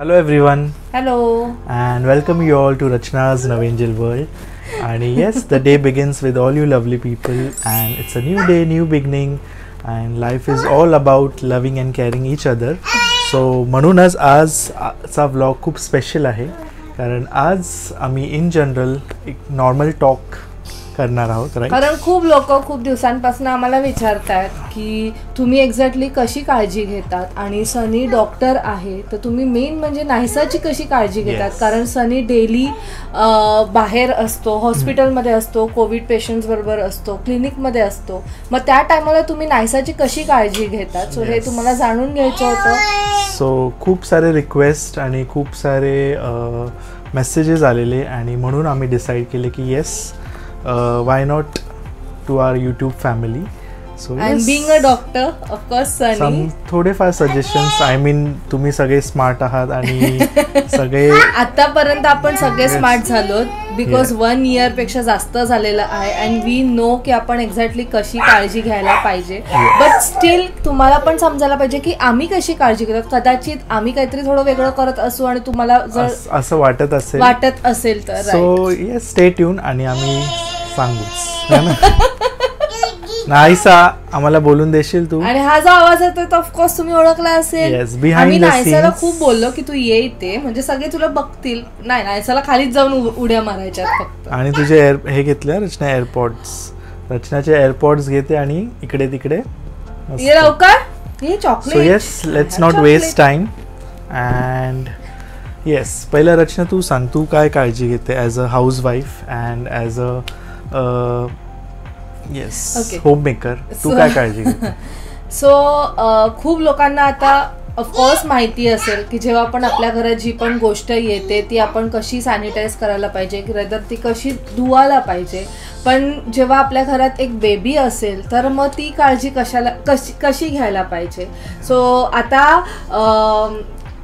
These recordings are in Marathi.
Hello everyone. Hello. And welcome you all to Rachna's Navangel World. And yes, the day begins with all you lovely people, and it's a new day, new beginning, and life is all about loving and caring each other. So म्हणूनच आजचा व्लॉग खूप स्पेशल आहे, कारण आज आम्ही इन जनरल एक नॉर्मल टॉक करणार आहोत, राईट? कारण खूप लोक खूप दिवसांपासून आम्हाला विचारतात की तुम्ही एक्झॅक्टली कशी काळजी घेतात, आणि सनी डॉक्टर आहे तर तुम्ही मेन म्हणजे नाहीसाची कशी काळजी घेतात. कारण सनी डेली बाहेर असतो, हॉस्पिटलमध्ये असतो, कोविड पेशंट्स बरोबर असतो, क्लिनिकमध्ये असतो, मग त्या टायमाला तुम्ही नाहीसाची कशी काळजी घेतात. सो हे तुम्हाला जाणून घ्यायचं होतं. सो खूप सारे रिक्वेस्ट आणि खूप सारे मेसेजेस आलेले, आणि म्हणून आम्ही डिसाईड केले की yes, why not to our YouTube family. So and yes, being a doctor, of course, Sunny, some थोडेफार सजेशन्स. आय मीन तुम्ही सगळे स्मार्ट आहात आणि सगळे आतापर्यंत आपण सगळे स्मार्ट झालो, बिकॉज 1 year पेक्षा जास्त झालेलं आहे, अँड वी नो की आपण एक्झॅक्टली कशी काळजी घ्यायला पाहिजे. बट स्टील तुम्हाला पण समजायला पाहिजे की आम्ही कशी काळजी घेतो. कदाचित आम्ही काहीतरी थोडं वेगळं करत असू आणि तुम्हाला जर असं वाटत असेल तर सो येस, स्टे ट्यून आणि आम्ही सांगूच. नाहीसा आम्हाला बोलून देशील तू? आणि हा जो आवाज येतोय तो ऑफकोर्स तुम्ही ओळखला असेल. आम्ही नायसाला खूप बोललो की तू ये इथे, म्हणजे सगळे तुला बघतील. नाही, नायसाला खालीच जाऊन उड्या मारायच्या फक्त. आणि तुझे हे घेतले रचना एअरपॉड्स, रचनाचे एअरपॉड्स घेते आणि इकडे तिकडे ये लवकर. हे chocolate. So yes, let's not waste time. And yes, पहिला रचना तू सांग, तू काय काळजी घेते as a housewife and as a yes homemaker. तू काय काळजी घेते? सो खूप लोकांना आता ऑफकोर्स माहिती असेल की जेव्हा आपण आपल्या घरात जी पण गोष्ट येते ती आपण कशी सॅनिटाईज करायला पाहिजे, किंवा ती कशी धुवायला पाहिजे. पण जेव्हा आपल्या घरात एक बेबी असेल तर मग ती काळजी कशी घ्यायला पाहिजे. सो आता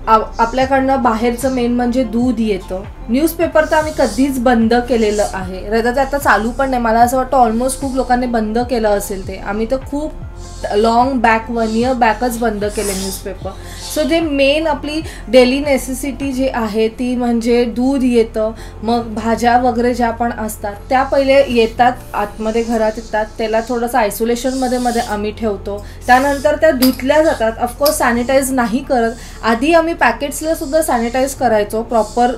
आपल्याकडनं बाहेरचं मेन म्हणजे दूध येतं. न्यूजपेपर तर आम्ही कधीच बंद केलेलं आहे, रदा आता चालू पण नाही. मला असं वाटतं ऑलमोस्ट खूप लोकांनी बंद केलं असेल ते. आम्ही तर खूप लॉंग बॅक 1 year बॅकच बंद केले न्यूजपेपर. सो जे मेन आपली डेली नेसेसिटी जी आहे ती म्हणजे दूध येतं, मग भाज्या वगैरे ज्या पण असतात त्या पहिले येतात आतमध्ये घरात येतात, त्याला थोडंसं आयसोलेशनमध्ये आम्ही ठेवतो. त्यानंतर त्या धुतल्या जातात. ऑफकोर्स सॅनिटाईज नाही करत. आधी आम्ही पॅकेट्सला सुद्धा सॅनिटाईज करायचो, प्रॉपर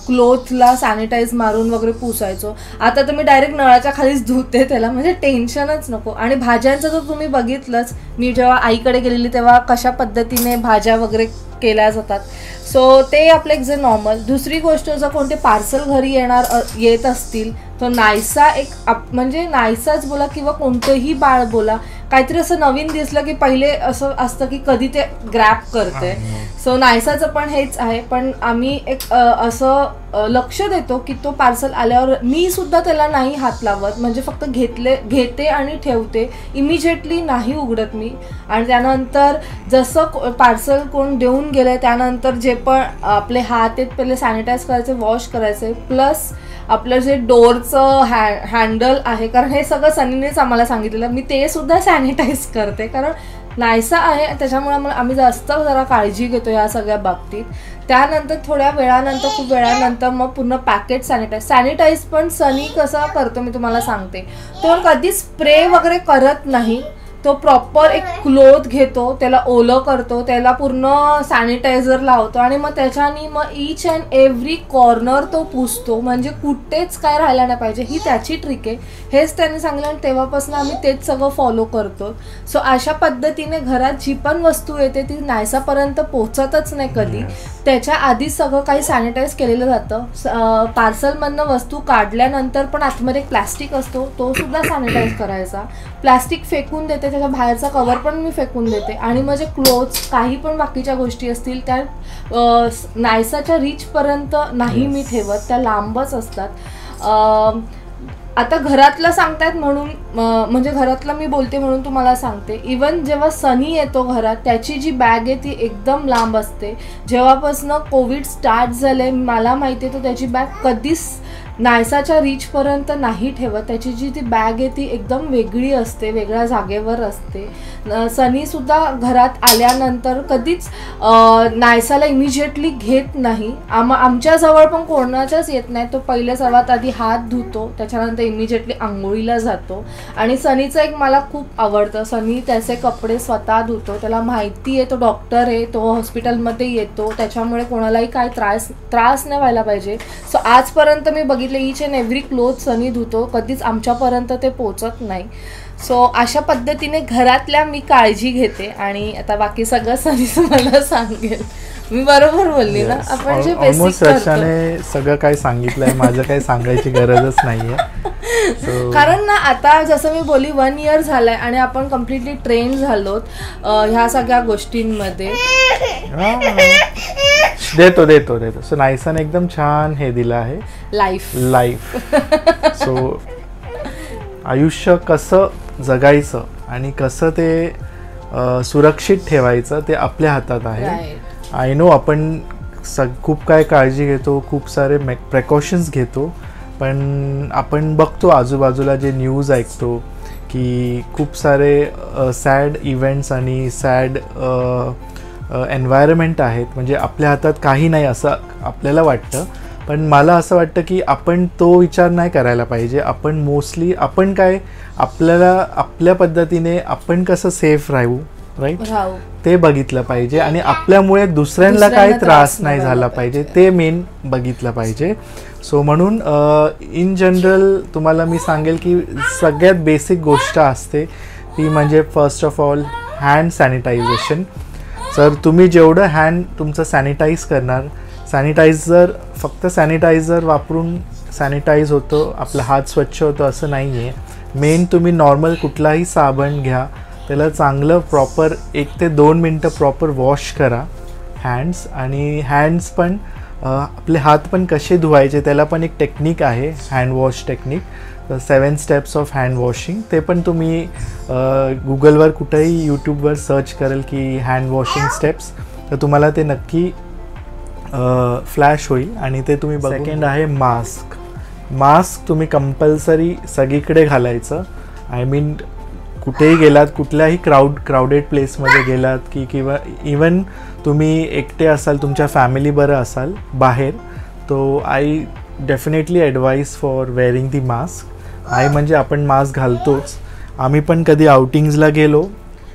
क्लोथला सॅनिटाईज मारून वगैरे पुसायचो. आता तर मी डायरेक्ट नळाच्या खालीच धुते त्याला, म्हणजे टेन्शनच नको. आणि भाज्यांचं जर तुम्ही बघितलंच, मी जेव्हा आईकडे गेलेली तेव्हा कशा पद्धतीने भाज्या वगैरे केल्या जातात. सो ते आपलं एक जे नॉर्मल. दुसरी गोष्ट, जर कोणते पार्सल घरी येत असतील तर नायसा एक म्हणजे नायसाच बोला किंवा कोणतंही बाळ बोला, काहीतरी असं नवीन दिसलं की पहिले असं असतं की कधी ते ग्रॅब करते. सो नायसाचं पण हेच आहे. पण आम्ही एक असं लक्ष देतो की तो पार्सल आल्यावर मी सुद्धा त्याला नाही हात लावत, म्हणजे फक्त घेते आणि ठेवते, इमिजिएटली नाही उघडत मी. आणि त्यानंतर जसं पार्सल कोण देऊन गेलं त्यानंतर जे पण आपले हात आहेत पहिले सॅनिटाईज करायचे, वॉश करायचे. प्लस आपलं जे डोअरचं हँडल आहे, कारण हे सगळं सनीनेच आम्हाला सांगितलेलं, मी ते सुद्धा सॅनिटाईज करते. कारण नायसा आहे त्याच्यामुळे आम्ही जास्त जरा काळजी घेतो या सगळ्या बाबतीत. त्यानंतर थोड्या वेळानंतर, खूप वेळानंतर मग पूर्ण पॅकेट सॅनिटाईज पण सनी कसा करतो मी तुम्हाला सांगते. तो कधी स्प्रे वगैरे करत नाही. तो प्रॉपर एक क्लोथ घेतो, त्याला ओलं करतो, त्याला पूर्ण सॅनिटायझर लावतो आणि मग त्याच्यानी मग ईच अँड एव्हरी कॉर्नर तो पुसतो, म्हणजे कुठेच काय राहायला नाही पाहिजे. ही त्याची ट्रिक आहे. हेच त्यांनी सांगितलं आणि तेव्हापासून आम्ही तेच सगळं फॉलो करतो. सो अशा पद्धतीने घरात जी पण वस्तू येते ती नायसापर्यंत पोहोचतच नाही कधी. त्याच्या आधी सगळं काही सॅनिटाईज केलेलं जातं. पार्सलमधनं वस्तू काढल्यानंतर पण आतमध्ये एक प्लॅस्टिक असतो, तो सुद्धा सॅनिटाईज करायचा. प्लॅस्टिक फेकून देते, त्याच्या बाहेरचा कवर पण मी फेकून देते. आणि म्हणजे क्लोथ्स, काही पण बाकीच्या गोष्टी असतील त्या नायसाच्या रीचपर्यंत नाही मी ठेवत, त्या लांबच असतात. आता घरातलं सांगतायत म्हणून, म्हणजे घरातलं मी बोलते म्हणून तुम्हाला सांगते. इवन जेव्हा सनी येतो घरात, त्याची जी बॅग आहे ती एकदम लांब असते. जेव्हापासून कोविड स्टार्ट झाले मला माहिती आहे, तो त्याची बॅग कधीच नायसाच्या रीचपर्यंत नाही ठेवत. त्याची जी ती बॅग आहे ती एकदम वेगळी असते, वेगळ्या जागेवर असते. सनीसुद्धा घरात आल्यानंतर कधीच नायसाला इमिजिएटली घेत नाही. आमच्याजवळ पण कोणाच्याच येत नाही. तो पहिले सर्वात आधी हात धुतो, त्याच्यानंतर इमिजिएटली आंघोळीला जातो. आणि सनीचं एक मला खूप आवडतं, सनी त्याचे कपडे स्वतः धुतो. त्याला माहिती आहे तो डॉक्टर आहे, तो हॉस्पिटलमध्ये येतो, त्याच्यामुळे कोणालाही काय त्रास नाही व्हायला पाहिजे. सो आजपर्यंत मी बघितले ईच अँड एव्हरी क्लोथ सनी धुतो, कधीच आमच्यापर्यंत ते पोचत नाही. सो अशा पद्धतीने घरातल्या मी काळजी घेते. आणि आता बाकी सगळं सनीच मला सांगेल. मी बरोबर बोलली ना? आपण जे बेसिक रचनाने सगळं काय सांगितलंय, माझं काही सांगायची गरजच नाहीये. कारण ना आता जसं मी बोलली 1 year झालंय आणि आपण कम्प्लिटली ट्रेन झालोत ह्या सगळ्या गोष्टींमध्ये. देतो सो नायसाने एकदम छान हे दिलं आहे, लाईफ. सो आयुष्य कसं जगायचं आणि कसं ते सुरक्षित ठेवायचं ते आपल्या हातात आहे. आय नो आपण खूप काय काळजी घेतो, खूप सारे प्रिकॉशन्स घेतो, पण आपण बघतो आजूबाजूला जे न्यूज ऐकतो की खूप सारे सॅड इव्हेंट्स आणि सॅड एन्व्हायरमेंट आहेत. म्हणजे आपल्या हातात काही नाही असं आपल्याला वाटतं, पण मला असं वाटतं की आपण तो विचार नाही करायला पाहिजे. आपण मोस्टली आपण काय आपल्याला आपल्या पद्धतीने आपण कसं सेफ राहू, राईट, ते बघितलं पाहिजे. आणि आपल्यामुळे दुसऱ्यांना काही त्रास नाही झाला पाहिजे, ते मेन बघितलं पाहिजे. सो म्हणून इन जनरल तुम्हाला मी सांगेल की सगळ्यात बेसिक गोष्ट असते ती म्हणजे first of all hand sanitisation. तर तुम्ही जेवढं हँड तुमचं सॅनिटाईज करणार, सॅनिटायझर फक्त सॅनिटायझर वापरून सॅनिटाईज होतं, आपला हात स्वच्छ होतं असं नाही आहे. मेन तुम्ही नॉर्मल कुठलाही साबण घ्या, त्याला चांगलं प्रॉपर 1 ते 2 मिनटं प्रॉपर वॉश करा हँड्स. आणि हँड्स पण आपले हात पण कसे धुवायचे त्याला पण एक टेक्निक आहे, hand wash technique, 7 steps of hand washing. ते पण तुम्ही गुगलवर कुठेही यूट्यूबवर सर्च करेल की हँड वॉशिंग स्टेप्स, तर तुम्हाला ते नक्की फ्लॅश होईल आणि ते तुम्ही बघू. सेकंड आहे मास्क तुम्ही कंपल्सरी सगळीकडे घालायचं. आय मीन कुठेही गेलात, कुठल्याही क्राऊडेड प्लेसमध्ये गेलात की किंवा इवन तुम्ही एकटे असाल, तुमच्या फॅमिली बरं असाल बाहेर, तो I definitely advise for wearing the mask. I म्हणजे आपण मास्क घालतोच. आम्ही पण कधी आउटिंग्सला गेलो,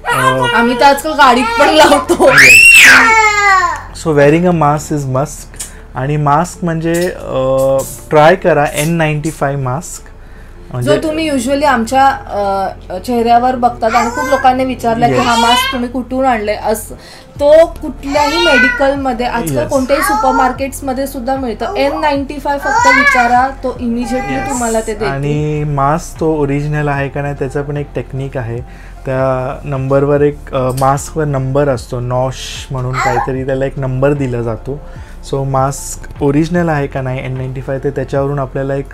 आम्ही तर आजकाल गाडीत पण लावतो. So wearing a mask is must. आणि मास्क म्हणजे ट्राय करा N95 मास्क, जो तुम्ही युजली आमच्या चेहऱ्यावर बघतात. आणि खूप लोकांनी विचारलं की हा मास्क तुम्ही कुठून आणले, असं तो कुठल्याही मेडिकलमध्ये आजकाल कोणत्याही सुपरमार्केट्समध्ये सुद्धा मिळतं. N95 फक्त विचारा, तो इमिजिएटली तुम्हाला ते देतो. आणि मास्क तो ओरिजिनल आहे का नाही त्याचं पण एक टेक्निक आहे. त्या नंबरवर एक मास्कवर नंबर असतो, नॉश म्हणून काहीतरी, त्याला एक नंबर दिला जातो. सो मास्क ओरिजिनल आहे का नाही N95 ते त्याच्यावरून आपल्याला एक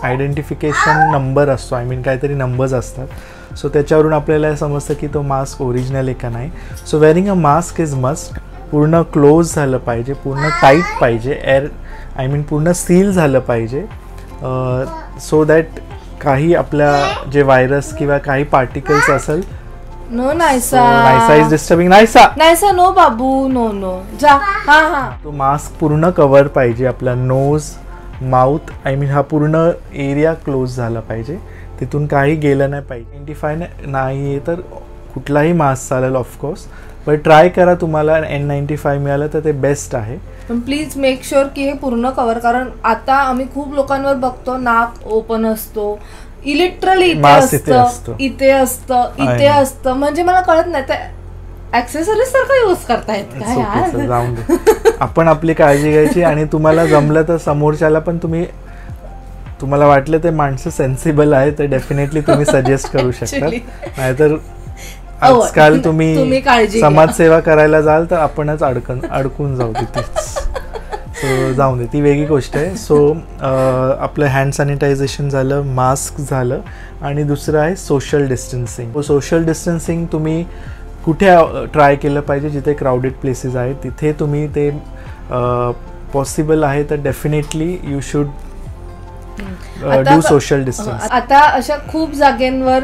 आयडेंटिफिकेशन नंबर असतो, आय मीन काहीतरी नंबर्स असतात. सो त्याच्यावरून आपल्याला समजतं की तो मास्क ओरिजिनल आहे का नाही. So wearing a mask is must. पूर्ण क्लोज झालं पाहिजे, पूर्ण टाईट पाहिजे, एअर आय मीन पूर्ण सील झालं पाहिजे, सो दॅट काही आपल्या जे व्हायरस किंवा काही पार्टिकल्स असेल. No Naisa, Naisa is disturbing. Naisa no बाबू, नो जा. हा तो मास्क पूर्ण कव्हर पाहिजे, आपला नोज, माउथ, आय मीन हा पूर्ण एरिया क्लोज झाला पाहिजे, तिथून काही गेलं नाही पाहिजे. N95 नाही तर कुठलाही मास्क चालेल ऑफकोर्स, पण ट्राय करा. तुम्हाला N95 मिळालं तर ते बेस्ट आहे. पण प्लीज मेक शुअर की हे पूर्ण कव्हर. कारण आता आम्ही खूप लोकांवर बघतो नाक ओपन असतो, लिटरली इथे असतं, म्हणजे मला कळत नाही ते ऍक्सेसरीज सारखं यूज करतायत काय यार. जाऊन दे, आपण आपली काळजी घ्यायची. आणि तुम्हाला जमलं तर समोरच्याला पण तुम्हाला वाटलं ते माणसं सेन्सिबल आहे तर डेफिनेटली तुम्ही सजेस्ट करू शकता. नाहीतर आजकाल तुम्ही समाजसेवा करायला जाल तर आपणच अडकून जाऊ तिथेच. सो जाऊ दे, ती वेगळी गोष्ट आहे. सो आपलं हँड सॅनिटायझेशन झालं, मास्क झालं, आणि दुसरं आहे सोशल डिस्टन्सिंग. सोशल डिस्टन्सिंग तुम्ही कुठे ट्राय केलं पाहिजे, जिथे क्राऊडेड प्लेसेस आहेत तिथे तुम्ही ते पॉसिबल आहे तर definitely you should do social distance. आता अशा खूप जागेंवर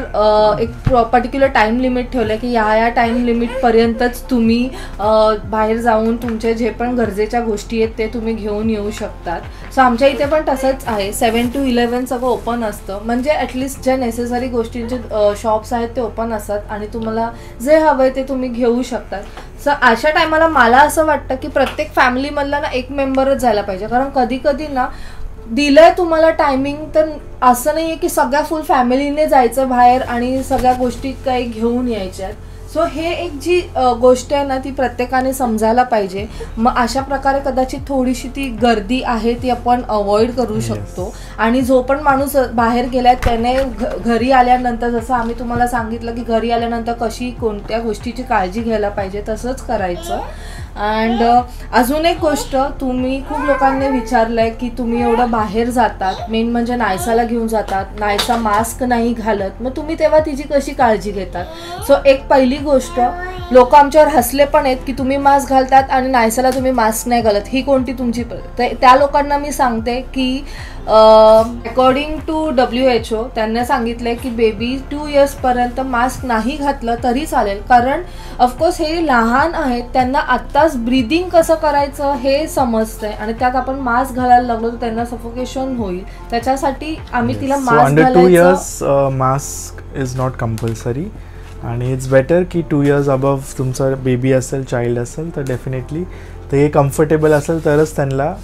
एक पर्टिक्युलर टाइम लिमिट ठेवलंय की या टाइम लिमिट पर्यंतच तुम्ही बाहेर जाऊन तुमचे जे पण गरजेच्या गोष्टी आहेत ते तुम्ही घेऊन येऊ शकतात. सो आमच्या इथे पण तसंच आहे, 7 to 11 सगळं ओपन असतं. म्हणजे ॲटलिस्ट ज्या नेसेसरी गोष्टींचे शॉप्स आहेत ते ओपन असतात आणि तुम्हाला जे हवं आहे ते तुम्ही घेऊ शकतात. सो अशा टायमाला मला असं वाटतं की प्रत्येक फॅमिलीमधला ना एक मेंबरच जायला पाहिजे. कारण कधी कधी ना दिलंय तुम्हाला टायमिंग, तर असं नाही आहे की सगळ्या फुल फॅमिलीने जायचं बाहेर आणि सगळ्या गोष्टी काही घेऊन यायच्यात. सो हे एक जी गोष्ट आहे ना ती प्रत्येकाने समजायला पाहिजे. मग अशा प्रकारे कदाचित थोडीशी ती गर्दी आहे ती आपण अवॉइड करू शकतो. आणि जो पण माणूस बाहेर गेलाय त्याने घरी आल्यानंतर, जसं आम्ही तुम्हाला सांगितलं की घरी आल्यानंतर कशी कोणत्या गोष्टीची काळजी घ्यायला पाहिजे तसंच करायचं. अँड अजून एक गोष्ट, तुम्ही खूप लोकांनी विचारलंय की तुम्ही एवढं बाहेर जातात, मेन म्हणजे नायसाला घेऊन जातात, नायसा मास्क नाही घालत, मग तुम्ही तेव्हा तिची कशी काळजी घेतात. सो एक पहिली गोष्ट, लोक आमच्यावर हसले पण आहेत की तुम्ही मास्क घालतात आणि नायसाला तुम्ही मास्क नाही घालत, ही कोणती तुमची. त्या लोकांना मी सांगते की अकॉर्डिंग टू WHO त्यांनी सांगितलंय की बेबी 2 years पर्यंत मास्क नाही घातलं तरी चालेल. कारण ऑफकोर्स हे लहान आहेत, त्यांना आत्ताच ब्रीदिंग कसं करायचं हे समजतंय आणि त्यात आपण मास्क घालायला लागलो तर त्यांना सफोकेशन होईल. त्याच्यासाठी आम्ही तिला मास्क घालायचं. 2 years mask is not compulsory आणि इट्स बेटर की 2 years अबव्ह तुमचा बेबी असेल, चाइल्ड असेल तर डेफिनेटली ते कम्फर्टेबल असेल तरच त्यांना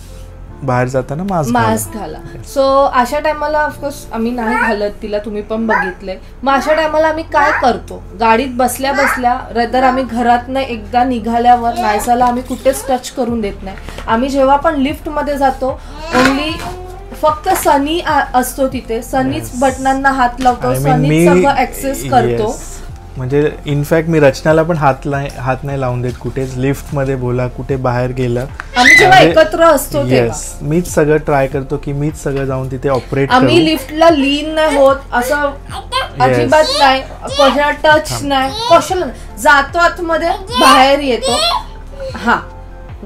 बाहेर जाताना मास्क घाला. सो अशा टायमाला ऑफकोर्स आम्ही नाही घालत तिला, तुम्ही पण बघितलंय. मग अशा टायमाला आम्ही काय करतो, गाडीत बसल्या बसल्या रदर आम्ही घरातनं एकदा निघाल्यावर नायसाला आम्ही कुठेच टच करून देत नाही. आम्ही जेव्हा पण लिफ्टमध्ये जातो ओनली फक्त सनी असतो तिथे, सनीच बटनांना हात लावतो, सनीच सगळं ऍक्सेस करतो. म्हणजे इनफॅक्ट मी रचनाला पण हात नाही लावून देत कुठेच, लिफ्ट मध्ये बोला कुठे बाहेर गेलं आम्ही जेव्हा एकत्र असतो येस मीच सगळं ट्राय करतो की मीच सगळं जाऊन तिथे ऑपरेट करू. आम्ही लिफ्टला लीन नाही होत, असं अजिबात नाही, कशाला टच नाही, कशाला जातो आतमध्ये बाहेर येतो. हा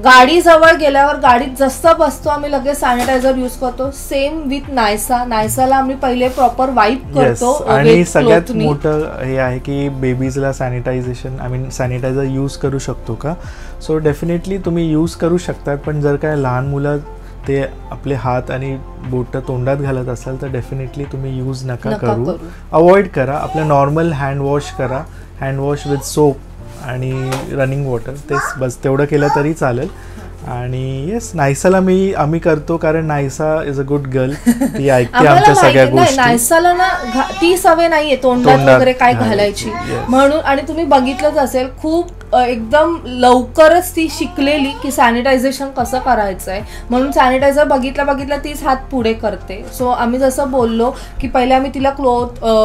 गाडी जवळ गेल्यावर गाडीत जसं बसतो आम्ही लगेच सॅनिटायझर यूज करतो. सेम विथ नायसाला आम्ही पहिले प्रॉपर वाईप करतो. आणि सगळ्यात मोठं हे आहे की बेबीजला सॅनिटायझेशन सॅनिटायझर यूज करू शकतो का. सो डेफिनेटली तुम्ही यूज करू शकतात, पण जर काय लहान मुलं ते आपले हात आणि बोटं तोंडात घालत असाल तर डेफिनेटली तुम्ही यूज नका करू, अवॉइड करा. आपलं नॉर्मल हँड वॉश करा, हँड वॉश विथ सोप आणि रनिंग वॉटर, तेच बस तेवढं केलं तरी चालेल. आणि येस नायसाला आम्ही करतो कारण Naysa is a good girl, ती ऐकते आमच्या सगळ्या गोष्टी. नायसाला ना ती सवय नाहीये तोंडात वगैरे काय घालायची म्हणून. आणि तुम्ही बघितलंच असेल खूप एकदम लवकरच ती शिकलेली की सॅनिटायझेशन कसं करायचंय, म्हणून सॅनिटायझर बघितला तीच हात पुढे करते. सो आम्ही जसं बोललो की पहिले आम्ही तिला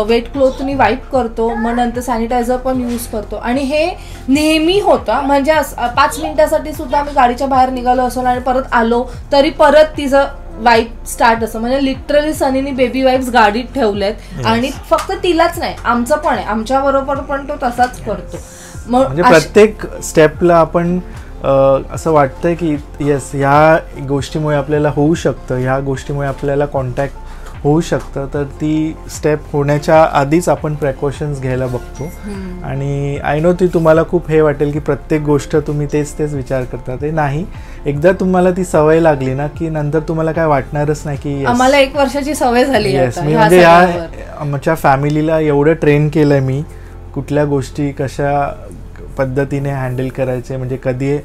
वेट क्लोथनी वाईप करतो, मग नंतर सॅनिटायझर पण यूज करतो. आणि हे नेहमी होतं, म्हणजे 5 मिनिटासाठी सुद्धा आम्ही गाडीच्या बाहेर निघालो असेल आणि परत आलो तरी परत तिचं वाईप स्टार्ट असं. म्हणजे लिटरली सनीनी बेबी वाईप्स गाडीत ठेवलेत. आणि फक्त तिलाच नाही, आमचं पण आहे, आमच्या बरोबर पण तो तसाच करतो. म्हणजे प्रत्येक स्टेपला आपण असं वाटतंय की येस ह्या गोष्टीमुळे आपल्याला होऊ शकतं, ह्या गोष्टीमुळे आपल्याला कॉन्टॅक्ट होऊ शकतं, तर ती स्टेप होण्याच्या आधीच आपण प्रिकॉशन्स घ्यायला बघतो. आणि आय नो ती तुम्हाला खूप हे वाटेल की प्रत्येक गोष्ट तुम्ही तेच विचार करता, ते नाही. एकदा तुम्हाला ती सवय लागली ना की नंतर तुम्हाला काय वाटणारच नाही की आम्हाला 1 वर्षाची सवय झाली. येस मी म्हणजे आमच्या फॅमिलीला एवढं ट्रेन केलंय मी, कुठल्या गोष्टी कशा पद्धतीने हँडल करायचे, म्हणजे कधी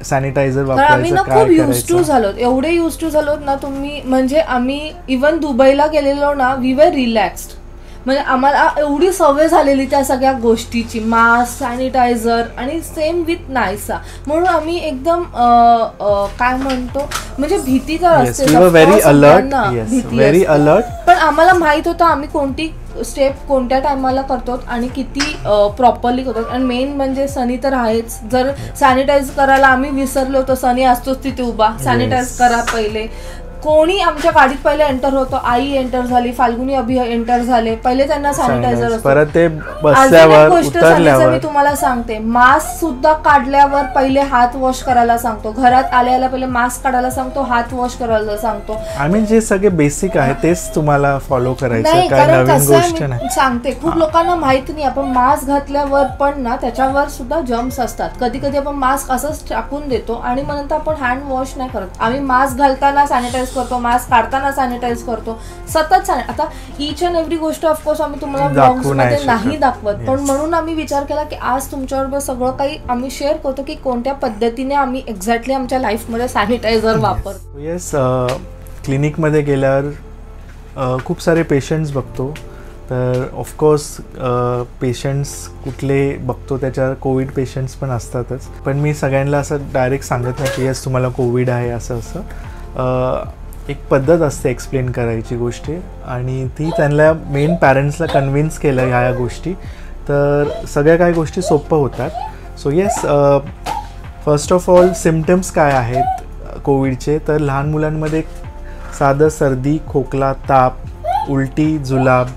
सॅनिटायझर वापरायचं, खूप युज टू झालो, एवढे युज टू झालो ना तुम्ही. म्हणजे आम्ही इव्हन दुबईला गेलेलो ना, वी वर रिलॅक्स्ड. म्हणजे आम्हाला एवढी सवय झालेली त्या सगळ्या गोष्टीची, मास्क, सॅनिटायझर आणि सेम विथ नायसा. म्हणून आम्ही एकदम काय म्हणतो म्हणजे भीती तर असते, व्हेरी अलर्ट. पण आम्हाला माहित होतं आम्ही कोणती स्टेप कोणत्या टायमाला करतो आणि किती प्रॉपरली करतो. आणि मेन म्हणजे सनी तर आहेच, जर सॅनिटाईज करायला आम्ही विसरलो तर सनी असतोच तिथे उभा, सॅनिटाईज करा पहिले. कोणी आमच्या गाडीत पहिले एंटर होतो, आई एंटर झाली, फाल्गुनी अभि एंटर झाले, पहिले त्यांना सॅनिटायझर असतो. परत ते बसल्यावर गोष्ट मी तुम्हाला सांगते, मास्क सुद्धा काढल्यावर पहिले हात वॉश करायला सांगतो, घरात आल्याला पहिले मास्क काढायला सांगतो, हात वॉश करायला सांगतो. आम्ही जे सगळे बेसिक आहे तेच तुम्हाला फॉलो करायचं, काय नवीन गोष्ट नाही. सांगते खूप लोकांना माहित नाही, आपण मास्क घातल्यावर पण ना त्याच्यावर सुद्धा जर्म्स असतात. कधी कधी आपण मास्क असंच टाकून देतो आणि मग नंतर आपण हँड वॉश नाही करत. आम्ही मास्क घालताना सॅनिटाईज करतो, मास्क काढताना सॅनिटाईज करतो, सतत. आता इच अँड एव्हरी गोष्ट ऑफकोर्स आम्ही तुम्हाला ब्लॉग्स मध्ये नाही दाखवत, पण म्हणून आम्ही विचार केला की आज तुमच्याबरोबर सगळं काही आम्ही शेअर करतो की कोणत्या पद्धतीने आम्ही एक्झॅक्टली आमच्या लाईफमध्ये सॅनिटायझर वापरतो. येस, क्लिनिकमध्ये गेल्यावर खूप सारे पेशंट्स बघतो, तर ऑफकोर्स पेशंट्स कुठले बघतो त्याच्यावर कोविड पेशंट्स पण असतातच. पण मी सगळ्यांना असं डायरेक्ट सांगत नाही की येस तुम्हाला कोविड आहे असं. एक पद्धत असते एक्सप्लेन करायची गोष्टी, आणि ती त्यांना मेन पॅरेंट्सला कन्व्हिन्स केलं ह्या गोष्टी, तर सगळ्या काही गोष्टी सोप्पं होतात. So yes, first of all symptoms काय आहेत कोविडचे, तर लहान मुलांमध्ये साधं सर्दी, खोकला, ताप, उलटी, जुलाब,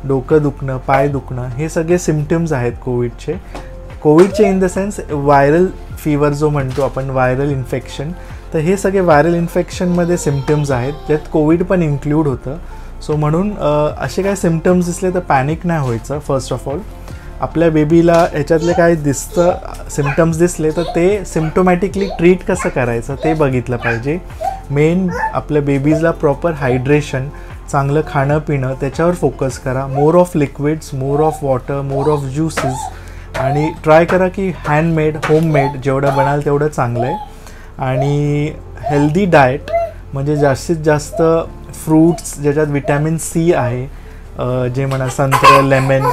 डोकं दुखणं, पाय दुखणं, हे सगळे सिम्पटम्स आहेत कोविडचे in the sense viral fever जो म्हणतो आपण, व्हायरल इन्फेक्शन. तर हे सगळे व्हायरल इन्फेक्शनमध्ये सिम्पटम्स आहेत, ज्यात कोविड पण इन्क्लूड होतं. सो म्हणून असे काही सिम्पटम्स दिसले तर पॅनिक नाही व्हायचं. फर्स्ट ऑफ ऑल आपल्या बेबीला ह्याच्यातले काय दिसतं, सिम्पटम्स दिसले तर ते सिम्प्टोमॅटिकली ट्रीट कसं करायचं ते बघितलं पाहिजे. मेन आपल्या बेबीजला प्रॉपर हायड्रेशन, चांगलं खाणं पिणं, त्याच्यावर फोकस करा. More of liquids, more of water, more of juices, आणि ट्राय करा की हँडमेड, होममेड जेवढं बनाल तेवढं चांगलं आहे. आणि हेल्दी डाएट म्हणजे जास्तीत जास्त फ्रूट्स ज्याच्यात विटॅमिन सी आहे, जे म्हणा संत्र, लेमन,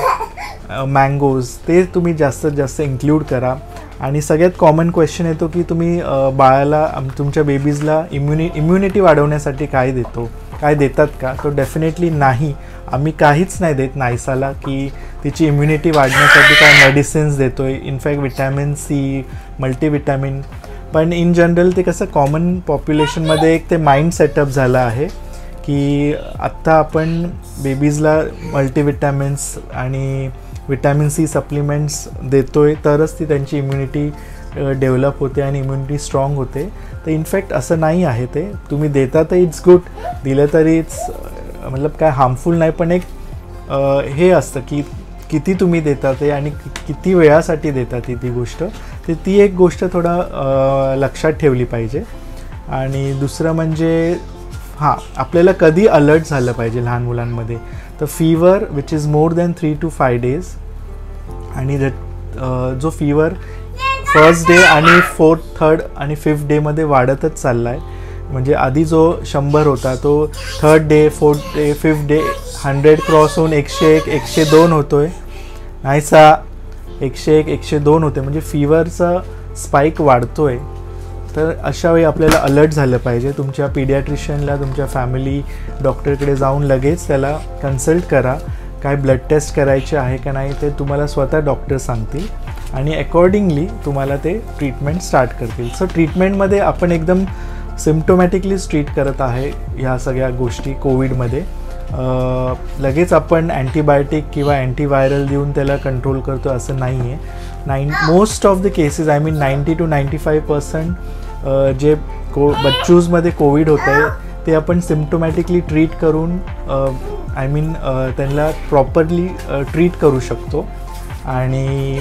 मँगोज, ते तुम्ही जास्तीत जास्त इन्क्लूड करा. आणि सगळ्यात कॉमन क्वेश्चन येतो की तुम्ही बाळाला, तुमच्या बेबीजला इम्युनिटी वाढवण्यासाठी काय देतात का? तो डेफिनेटली नाही. आम्ही काहीच नाही देत नायसाला की तिची इम्युनिटी वाढण्यासाठी काय मेडिसिन्स देतो आहे. In fact vitamin C, multivitamin. पण इन जनरल ते कसं कॉमन पॉप्युलेशनमध्ये एक ते माइंड सेटअप झालं आहे की आत्ता आपण बेबीजला मल्टीविटॅमिन्स आणि विटॅमिन सी सप्लिमेंट्स देतो आहे तरच ती त्यांची इम्युनिटी डेव्हलप होते आणि इम्युनिटी स्ट्रॉंग होते. तर इनफॅक्ट असं नाही आहे. ते तुम्ही देता तर इट्स गुड, दिलं तरी इट्स मतलब काय हार्मफुल नाही, पण एक हे असतं की किती तुम्ही देता ते आणि किती वेळासाठी देता ती गोष्ट, तर ती एक गोष्ट थोडा लक्षात ठेवली पाहिजे. आणि दुसरं म्हणजे आपल्याला कधी अलर्ट झालं पाहिजे लहान मुलांमध्ये, तर fever which is more than 3 to 5 days, आणि जो फीवर फर्स्ट डे आणि 4th, 3rd आणि 5th डेमध्ये वाढतच चालला आहे. म्हणजे आधी जो 100 होता तो 3rd day, 4th day, 5th day 100 cross होऊन 101, 102 होतो आहे. नाहीसा 101, 102 होते, म्हणजे फीवरचा स्पाईक वाढतो आहे. तर अशा वेळी आपल्याला अलर्ट झालं पाहिजे. तुमच्या पीडियाट्रिशियनला, तुमच्या फॅमिली डॉक्टरकडे जाऊन लगेच त्याला कन्सल्ट करा. काय ब्लड टेस्ट करायचे आहे का नाही ते तुम्हाला स्वतः डॉक्टर सांगतील आणि अकॉर्डिंगली तुम्हाला ते ट्रीटमेंट स्टार्ट करतील. सो ट्रीटमेंटमध्ये आपण एकदम सिम्प्टोमॅटिकलीच ट्रीट करत आहे ह्या सगळ्या गोष्टी कोविडमध्ये. लगेच आपण अँटीबायोटिक किंवा अँटीव्हायरल देऊन त्याला कंट्रोल करतो असं नाही आहे. Most of the cases, I mean 90 to 95% जे बच्चूजमध्ये कोविड होतं आहे ते आपण सिम्प्टोमॅटिकली ट्रीट करून त्यांना प्रॉपरली ट्रीट करू शकतो. आणि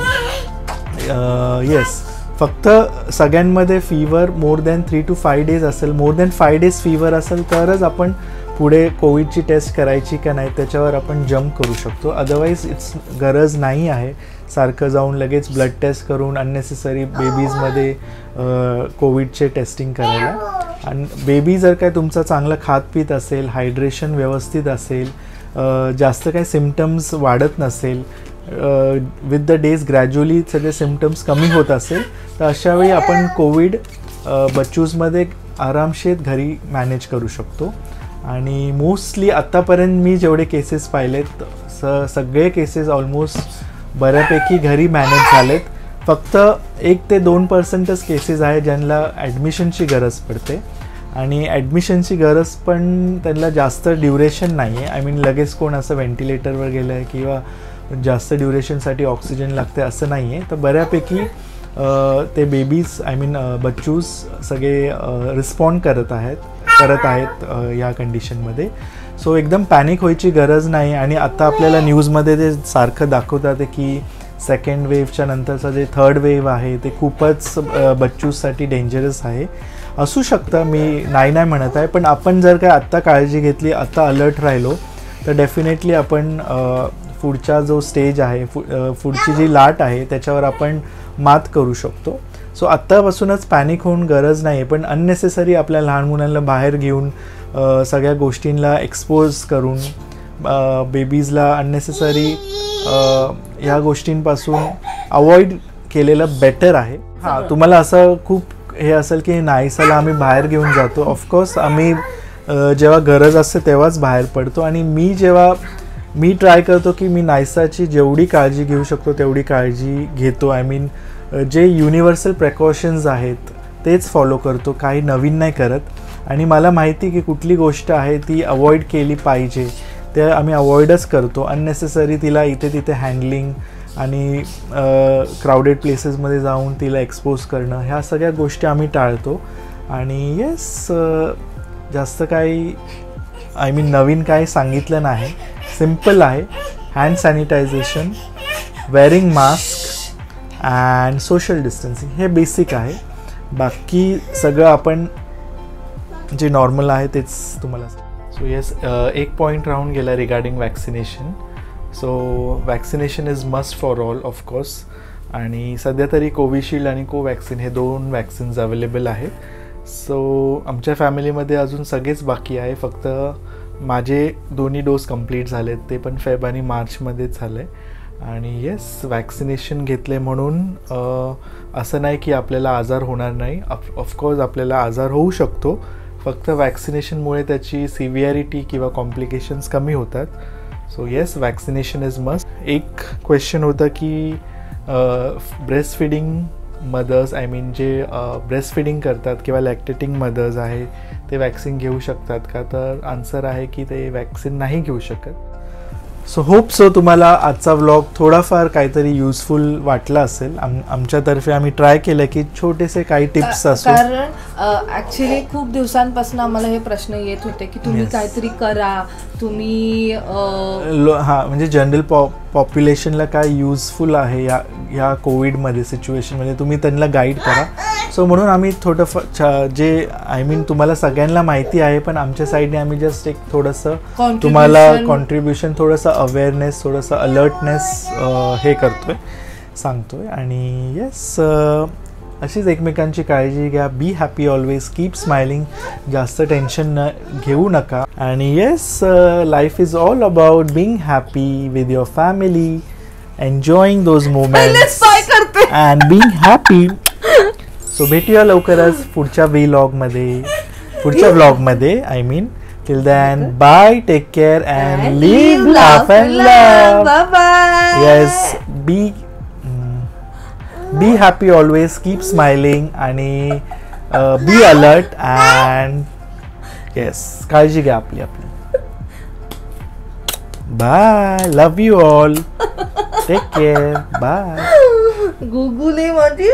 येस, फक्त सगळ्यांमध्ये fever more than 3 to 5 days असेल, मोर दॅन 5 days फीवर असेल तरच आपण पुढे कोविडची टेस्ट करायची का नाही त्याच्यावर आपण जम्प करू शकतो. अदरवाईज इट्स गरज नाही आहे सारखं जाऊन लगेच ब्लड टेस्ट करून अननेसेसरी बेबीजमध्ये कोविडचे टेस्टिंग करायला. आणि बेबी जर काय तुमचा चांगलं खात पीत असेल, हायड्रेशन व्यवस्थित असेल, जास्त काही सिम्पटम्स वाढत नसेल, विथ द डेज ग्रॅज्युअली सगळे सिम्पटम्स कमी होत असेल, तर अशावेळी आपण कोविड बच्चूजमध्ये आरामशीर घरी मॅनेज करू शकतो. आणि मोस्टली आत्तापर्यंत मी जेवढे केसेस पाहिलेत सगळे केसेस ऑलमोस्ट बऱ्यापैकी घरी मॅनेज झालेत. फक्त 1 ते 2% केसेस आहे ज्यांना ॲडमिशनची गरज पडते. आणि ॲडमिशनची गरज पण त्यांना जास्त ड्युरेशन नाही आहे. आय मीन लगेच कोण असं व्हेंटिलेटरवर गेलं आहे किंवा जास्त ड्युरेशनसाठी ऑक्सिजन लागते असं नाही आहे. तर बऱ्यापैकी ते बेबीज आय मीन बच्चूज सगळे रिस्पॉन्ड करत आहेत या कंडिशनमध्ये. सो एकदम पॅनिक व्हायची गरज नाही. आणि आता आपल्याला न्यूजमध्ये ते सारखं दाखवतात की सेकंड वेव्हच्या नंतरचा जे थर्ड वेव्ह आहे ते खूपच बच्चूजसाठी डेंजरस आहे. असू शकतं, मी नाही म्हणत आहे, पण आपण जर काय आत्ता काळजी घेतली, आत्ता अलर्ट राहिलो तर डेफिनेटली आपण पुढचा जो स्टेज आहे, पुढची जी लाट आहे त्याच्यावर आपण मात करू शकतो. सो आत्तापासूनच पॅनिक होऊन गरज नाही. पण अननेसेसरी आपल्या लहान मुलांना बाहेर घेऊन सगळ्या गोष्टींना एक्सपोज करून बेबीजला अननेसेसरी ह्या गोष्टींपासून अवॉइड केलेलं बेटर आहे. हां, तुम्हाला असं खूप हे असेल की नाही चला आम्ही बाहेर घेऊन जातो. ऑफकोर्स आम्ही जेव्हा गरज असते तेव्हाच बाहेर पडतो. आणि मी ट्राय करतो की मी नायसाची जेवढी काळजी घेऊ शकतो तेवढी काळजी घेतो. आय मीन जे युनिव्हर्सल प्रिकॉशन्स आहेत तेच फॉलो करतो, काही नवीन नाही करत. आणि मला माहिती की कुठली गोष्ट आहे ती अवॉइड केली पाहिजे ते आम्ही अवॉइडच करतो. अननेसेसरी तिला इथे तिथे हँडलिंग आणि क्राऊडेड प्लेसेसमध्ये जाऊन तिला एक्सपोज करणं ह्या सगळ्या गोष्टी आम्ही टाळतो. आणि येस, जास्त काही आय मीन नवीन काही सांगितलं नाही, सिम्पल आहे. Hand sanitisation, wearing mask and social distancing हे बेसिक आहे. बाकी सगळं आपण जे नॉर्मल आहे तेच तुम्हाला. सो येस, एक पॉईंट राहून गेला regarding vaccination. So vaccination is must for all of course. आणि सध्या तरी कोविशिल्ड आणि कोवॅक्सिन हे 2 वॅक्सिन्स अवेलेबल आहेत. सो आमच्या फॅमिलीमध्ये अजून सगळेच बाकी आहे. फक्त माझे 2 डोस कंप्लीट झालेत, ते पण फेब आणि मार्चमध्येच झाले. आणि येस, वॅक्सिनेशन घेतले म्हणून असं नाही की आपल्याला आजार होणार नाही. ऑफकोर्स आपल्याला आजार होऊ शकतो, फक्त वॅक्सिनेशनमुळे त्याची सिव्हिअरिटी किंवा कॉम्प्लिकेशन्स कमी होतात. So yes, vaccination is must. एक क्वेश्चन होतं की breast feeding mothers I mean जे ब्रेस्ट फिडिंग करतात किंवा लॅक्टेटिंग मदर्स आहे ते वॅक्सिन घेऊ शकतात का? तर आन्सर आहे की ते वॅक्सिन नाही घेऊ शकत. सो होप सो तुम्हाला आजचा व्लॉग थोडाफार काहीतरी युजफुल वाटला असेल. आमच्यातर्फे आम्ही ट्राय केलं की छोटेसे काही टिप्स असो. कारण ॲक्च्युली खूप दिवसांपासून आम्हाला हे प्रश्न येत होते की तुम्ही काहीतरी करा, तुम्ही हां म्हणजे जनरल पॉप्युलेशनला काय युजफुल आहे ह्या कोविडमध्ये सिच्युएशनमध्ये तुम्ही त्यांना गाईड करा. सो म्हणून आम्ही थोडंफार जे आय मीन तुम्हाला सगळ्यांना माहिती आहे पण आमच्या साईडने आम्ही जस्ट एक थोडंसं तुम्हाला कॉन्ट्रीब्युशन, थोडंसं अवेअरनेस, थोडंसं अलर्टनेस हे करतोय, सांगतोय. आणि येस, अशीच एकमेकांची काळजी घ्या. Be happy always, keep smiling, जास्त टेन्शन घेऊ नका. आणि yes, life is all about being happy with your family, enjoying those moments and being happy. So भेटूया लवकरच पुढच्या व्लॉगमध्ये. I mean till then, bye, take care and live, laugh and love. Bye bye. Yes, be happy always, keep smiling आणि be alert and yes, काळजी घ्या आपली. Bye, love you all, take care, bye. गुगुले माझी